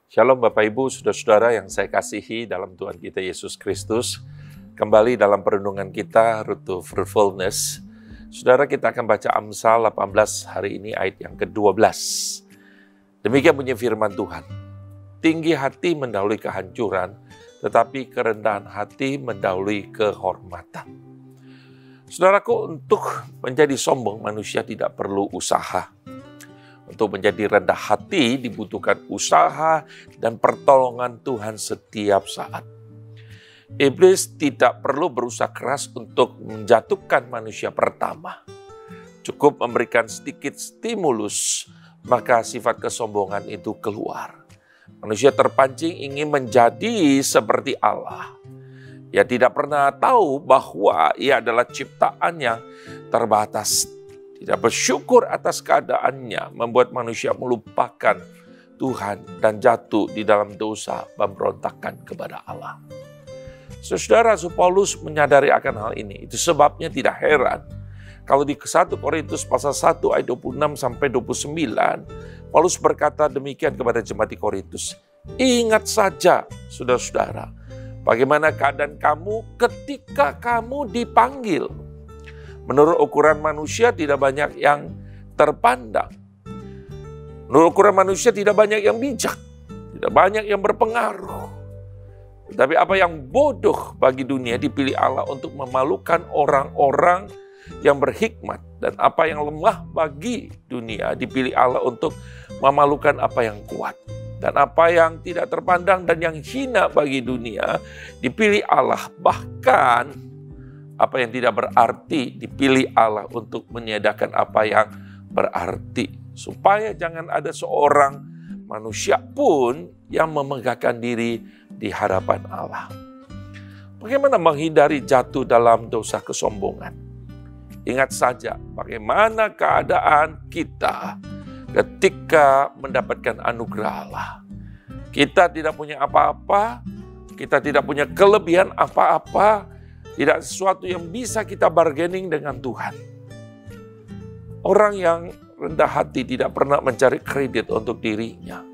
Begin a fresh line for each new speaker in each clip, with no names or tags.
Shalom Bapak Ibu, Saudara-saudara yang saya kasihi dalam Tuhan kita Yesus Kristus. Kembali dalam perenungan kita, Road to Fruitfulness. Saudara, kita akan baca Amsal 18 hari ini ayat yang ke-12. Demikian bunyi firman Tuhan. Tinggi hati mendahului kehancuran, tetapi kerendahan hati mendahului kehormatan. Saudaraku, untuk menjadi sombong manusia tidak perlu usaha. Untuk menjadi rendah hati dibutuhkan usaha dan pertolongan Tuhan setiap saat. Iblis tidak perlu berusaha keras untuk menjatuhkan manusia pertama. Cukup memberikan sedikit stimulus, maka sifat kesombongan itu keluar. Manusia terpancing ingin menjadi seperti Allah. Ia tidak pernah tahu bahwa ia adalah ciptaan yang terbatas. Tidak bersyukur atas keadaannya membuat manusia melupakan Tuhan dan jatuh di dalam dosa pemberontakan kepada Allah. Saudara, Paulus menyadari akan hal ini. Itu sebabnya tidak heran kalau di 1 Korintus pasal 1 ayat 26 sampai 29, Paulus berkata demikian kepada jemaat di Korintus. Ingat saja, saudara-saudara, bagaimana keadaan kamu ketika kamu dipanggil. Menurut ukuran manusia tidak banyak yang terpandang. Menurut ukuran manusia tidak banyak yang bijak. Tidak banyak yang berpengaruh. Tetapi apa yang bodoh bagi dunia dipilih Allah untuk memalukan orang-orang yang berhikmat. Dan apa yang lemah bagi dunia dipilih Allah untuk memalukan apa yang kuat. Dan apa yang tidak terpandang dan yang hina bagi dunia dipilih Allah. Bahkan apa yang tidak berarti dipilih Allah untuk meniadakan apa yang berarti. Supaya jangan ada seorang manusia pun yang memegahkan diri di hadapan Allah. Bagaimana menghindari jatuh dalam dosa kesombongan? Ingat saja bagaimana keadaan kita ketika mendapatkan anugerah Allah. Kita tidak punya apa-apa, kita tidak punya kelebihan apa-apa, tidak sesuatu yang bisa kita bargaining dengan Tuhan. Orang yang rendah hati tidak pernah mencari kredit untuk dirinya.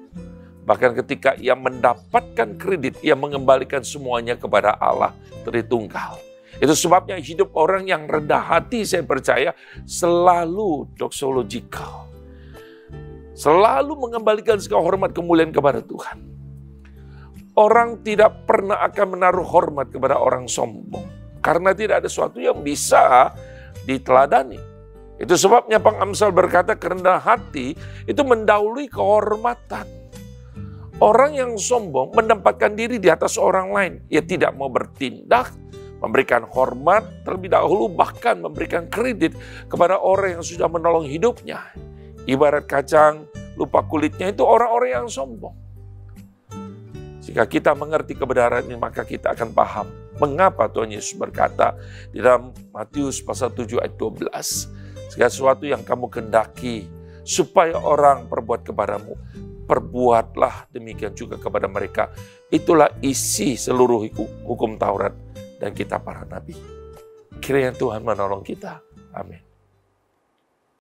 Bahkan ketika ia mendapatkan kredit, ia mengembalikan semuanya kepada Allah Tritunggal. Itu sebabnya hidup orang yang rendah hati, saya percaya, selalu doxological. Selalu mengembalikan segala hormat kemuliaan kepada Tuhan. Orang tidak pernah akan menaruh hormat kepada orang sombong. Karena tidak ada sesuatu yang bisa diteladani. Itu sebabnya Pengamsal berkata kerendahan hati itu mendahului kehormatan. Orang yang sombong menempatkan diri di atas orang lain. Ia tidak mau bertindak, memberikan hormat terlebih dahulu, bahkan memberikan kredit kepada orang yang sudah menolong hidupnya. Ibarat kacang lupa kulitnya, itu orang-orang yang sombong. Jika kita mengerti kebenaran ini, maka kita akan paham mengapa Tuhan Yesus berkata di dalam Matius pasal 7 ayat 12. Segala sesuatu yang kamu kehendaki supaya orang perbuat kepadamu, perbuatlah demikian juga kepada mereka. Itulah isi seluruh hukum Taurat dan kitab para nabi. Kiranya Tuhan menolong kita. Amin.